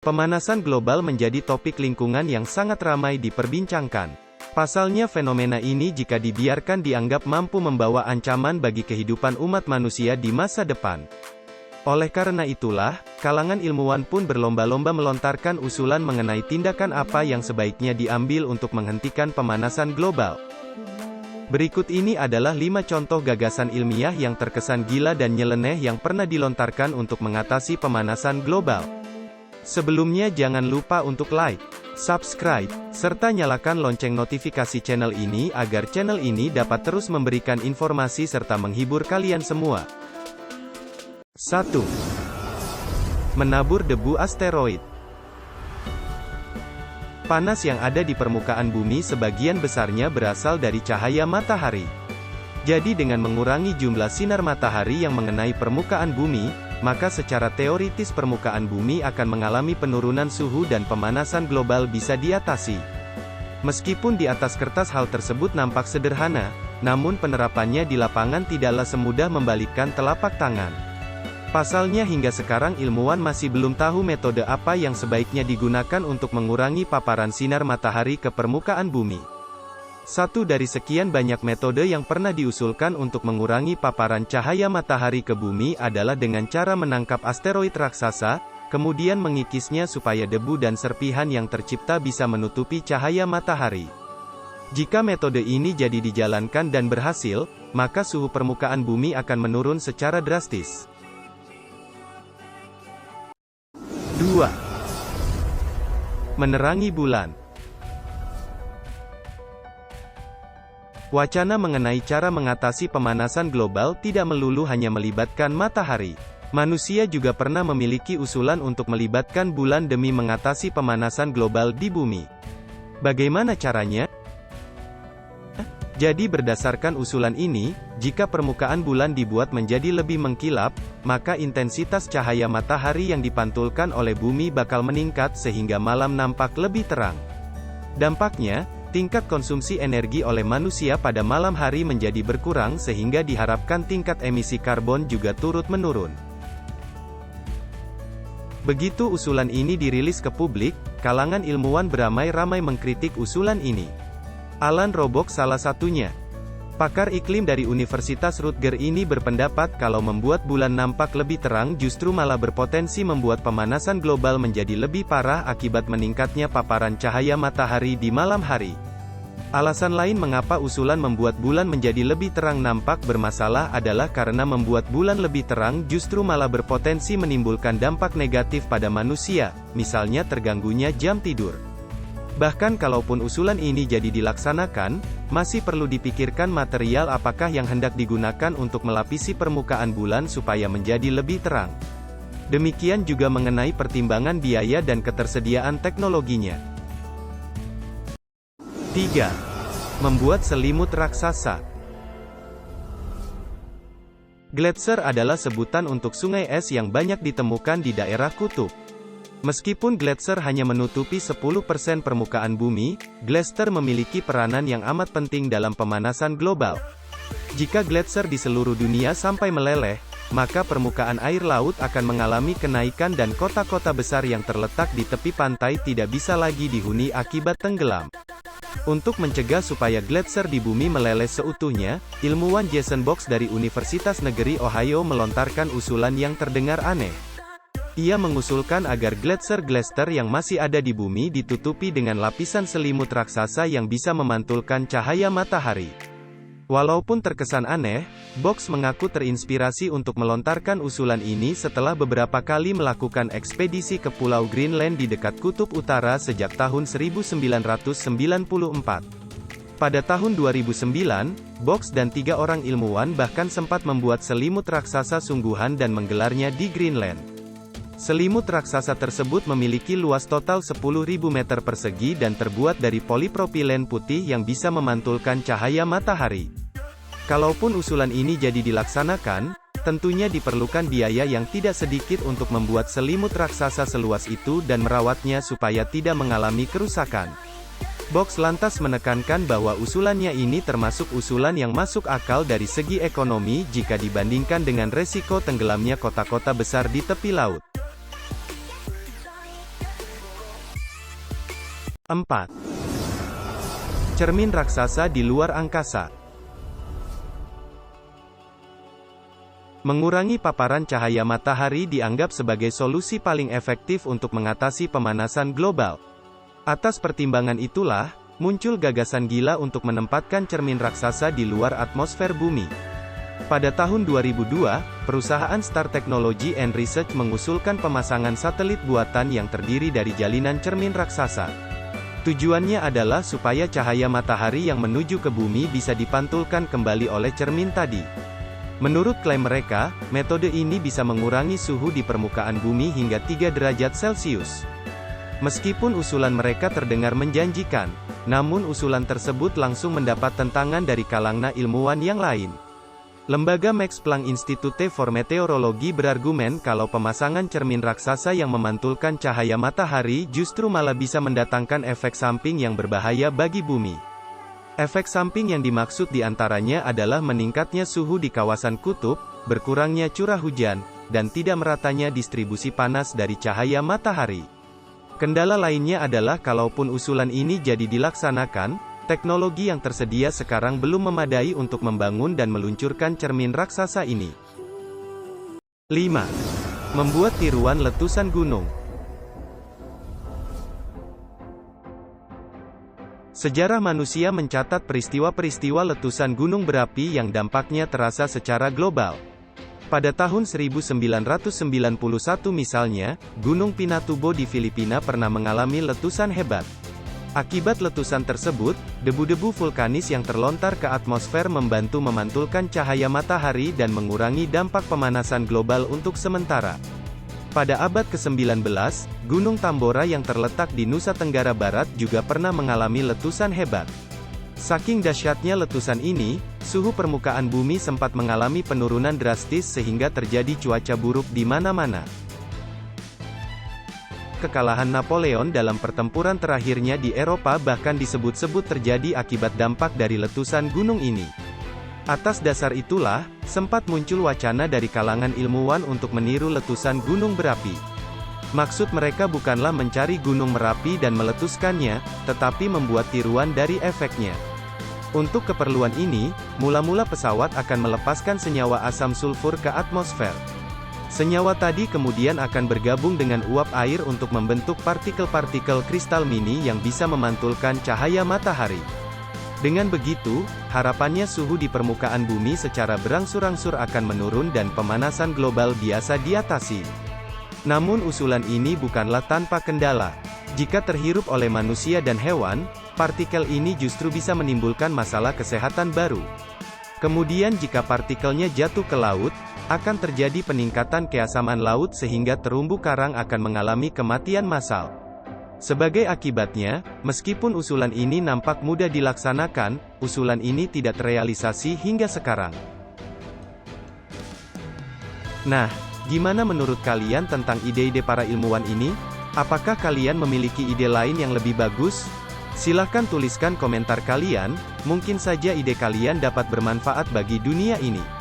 Pemanasan global menjadi topik lingkungan yang sangat ramai diperbincangkan. Pasalnya fenomena ini jika dibiarkan dianggap mampu membawa ancaman bagi kehidupan umat manusia di masa depan. Oleh karena itulah, kalangan ilmuwan pun berlomba-lomba melontarkan usulan mengenai tindakan apa yang sebaiknya diambil untuk menghentikan pemanasan global. Berikut ini adalah 5 contoh gagasan ilmiah yang terkesan gila dan nyeleneh yang pernah dilontarkan untuk mengatasi pemanasan global. Sebelumnya jangan lupa untuk like, subscribe, serta nyalakan lonceng notifikasi channel ini agar channel ini dapat terus memberikan informasi serta menghibur kalian semua. 1. Menabur debu asteroid. Panas yang ada di permukaan bumi sebagian besarnya berasal dari cahaya matahari. Jadi dengan mengurangi jumlah sinar matahari yang mengenai permukaan bumi, maka secara teoritis permukaan bumi akan mengalami penurunan suhu dan pemanasan global bisa diatasi. Meskipun di atas kertas hal tersebut nampak sederhana, namun penerapannya di lapangan tidaklah semudah membalikkan telapak tangan. Pasalnya hingga sekarang ilmuwan masih belum tahu metode apa yang sebaiknya digunakan untuk mengurangi paparan sinar matahari ke permukaan bumi. Satu dari sekian banyak metode yang pernah diusulkan untuk mengurangi paparan cahaya matahari ke bumi adalah dengan cara menangkap asteroid raksasa, kemudian mengikisnya supaya debu dan serpihan yang tercipta bisa menutupi cahaya matahari. Jika metode ini jadi dijalankan dan berhasil, maka suhu permukaan bumi akan menurun secara drastis. 2. Menerangi bulan. Wacana mengenai cara mengatasi pemanasan global tidak melulu hanya melibatkan matahari. Manusia juga pernah memiliki usulan untuk melibatkan bulan demi mengatasi pemanasan global di bumi. Bagaimana caranya? Jadi berdasarkan usulan ini, jika permukaan bulan dibuat menjadi lebih mengkilap, maka intensitas cahaya matahari yang dipantulkan oleh bumi bakal meningkat sehingga malam nampak lebih terang. Dampaknya, tingkat konsumsi energi oleh manusia pada malam hari menjadi berkurang sehingga diharapkan tingkat emisi karbon juga turut menurun. Begitu usulan ini dirilis ke publik, kalangan ilmuwan beramai-ramai mengkritik usulan ini. Alan Robock salah satunya. Pakar iklim dari Universitas Rutgers ini berpendapat kalau membuat bulan nampak lebih terang justru malah berpotensi membuat pemanasan global menjadi lebih parah akibat meningkatnya paparan cahaya matahari di malam hari. Alasan lain mengapa usulan membuat bulan menjadi lebih terang nampak bermasalah adalah karena membuat bulan lebih terang justru malah berpotensi menimbulkan dampak negatif pada manusia, misalnya terganggunya jam tidur. Bahkan kalaupun usulan ini jadi dilaksanakan, masih perlu dipikirkan material apakah yang hendak digunakan untuk melapisi permukaan bulan supaya menjadi lebih terang. Demikian juga mengenai pertimbangan biaya dan ketersediaan teknologinya. 3. Membuat selimut raksasa. Gletser adalah sebutan untuk sungai es yang banyak ditemukan di daerah kutub. Meskipun gletser hanya menutupi 10% permukaan bumi, gletser memiliki peranan yang amat penting dalam pemanasan global. Jika gletser di seluruh dunia sampai meleleh, maka permukaan air laut akan mengalami kenaikan dan kota-kota besar yang terletak di tepi pantai tidak bisa lagi dihuni akibat tenggelam. Untuk mencegah supaya gletser di bumi meleleh seutuhnya, ilmuwan Jason Box dari Universitas Negeri Ohio melontarkan usulan yang terdengar aneh. Ia mengusulkan agar gletser-gletser yang masih ada di bumi ditutupi dengan lapisan selimut raksasa yang bisa memantulkan cahaya matahari. Walaupun terkesan aneh, Box mengaku terinspirasi untuk melontarkan usulan ini setelah beberapa kali melakukan ekspedisi ke Pulau Greenland di dekat Kutub Utara sejak tahun 1994. Pada tahun 2009, Box dan 3 orang ilmuwan bahkan sempat membuat selimut raksasa sungguhan dan menggelarnya di Greenland. Selimut raksasa tersebut memiliki luas total 10.000 meter persegi dan terbuat dari polipropilen putih yang bisa memantulkan cahaya matahari. Kalaupun usulan ini jadi dilaksanakan, tentunya diperlukan biaya yang tidak sedikit untuk membuat selimut raksasa seluas itu dan merawatnya supaya tidak mengalami kerusakan. Box lantas menekankan bahwa usulannya ini termasuk usulan yang masuk akal dari segi ekonomi jika dibandingkan dengan resiko tenggelamnya kota-kota besar di tepi laut. 4. Cermin raksasa di luar angkasa. Mengurangi paparan cahaya matahari dianggap sebagai solusi paling efektif untuk mengatasi pemanasan global. Atas pertimbangan itulah, muncul gagasan gila untuk menempatkan cermin raksasa di luar atmosfer bumi. Pada tahun 2002, perusahaan Star Technology and Research mengusulkan pemasangan satelit buatan yang terdiri dari jalinan cermin raksasa. Tujuannya adalah supaya cahaya matahari yang menuju ke bumi bisa dipantulkan kembali oleh cermin tadi. Menurut klaim mereka, metode ini bisa mengurangi suhu di permukaan bumi hingga 3 derajat Celcius. Meskipun usulan mereka terdengar menjanjikan, namun usulan tersebut langsung mendapat tentangan dari kalangan ilmuwan yang lain. Lembaga Max Planck Institute for Meteorology berargumen kalau pemasangan cermin raksasa yang memantulkan cahaya matahari justru malah bisa mendatangkan efek samping yang berbahaya bagi bumi. Efek samping yang dimaksud diantaranya adalah meningkatnya suhu di kawasan kutub, berkurangnya curah hujan, dan tidak meratanya distribusi panas dari cahaya matahari. Kendala lainnya adalah kalaupun usulan ini jadi dilaksanakan, teknologi yang tersedia sekarang belum memadai untuk membangun dan meluncurkan cermin raksasa ini. 5. Membuat tiruan letusan gunung. Sejarah manusia mencatat peristiwa-peristiwa letusan gunung berapi yang dampaknya terasa secara global. Pada tahun 1991 misalnya, Gunung Pinatubo di Filipina pernah mengalami letusan hebat. Akibat letusan tersebut, debu-debu vulkanis yang terlontar ke atmosfer membantu memantulkan cahaya matahari dan mengurangi dampak pemanasan global untuk sementara. Pada abad ke-19, Gunung Tambora yang terletak di Nusa Tenggara Barat juga pernah mengalami letusan hebat. Saking dahsyatnya letusan ini, suhu permukaan bumi sempat mengalami penurunan drastis sehingga terjadi cuaca buruk di mana-mana. Kekalahan Napoleon dalam pertempuran terakhirnya di Eropa bahkan disebut-sebut terjadi akibat dampak dari letusan gunung ini. Atas dasar itulah, sempat muncul wacana dari kalangan ilmuwan untuk meniru letusan gunung berapi. Maksud mereka bukanlah mencari gunung Merapi dan meletuskannya, tetapi membuat tiruan dari efeknya. Untuk keperluan ini, mula-mula pesawat akan melepaskan senyawa asam sulfur ke atmosfer. Senyawa tadi kemudian akan bergabung dengan uap air untuk membentuk partikel-partikel kristal mini yang bisa memantulkan cahaya matahari. Dengan begitu, harapannya suhu di permukaan bumi secara berangsur-angsur akan menurun dan pemanasan global biasa diatasi. Namun usulan ini bukanlah tanpa kendala. Jika terhirup oleh manusia dan hewan, partikel ini justru bisa menimbulkan masalah kesehatan baru. Kemudian jika partikelnya jatuh ke laut, akan terjadi peningkatan keasaman laut sehingga terumbu karang akan mengalami kematian massal. Sebagai akibatnya, meskipun usulan ini nampak mudah dilaksanakan, usulan ini tidak terrealisasi hingga sekarang. Nah, gimana menurut kalian tentang ide-ide para ilmuwan ini? Apakah kalian memiliki ide lain yang lebih bagus? Silahkan tuliskan komentar kalian, mungkin saja ide kalian dapat bermanfaat bagi dunia ini.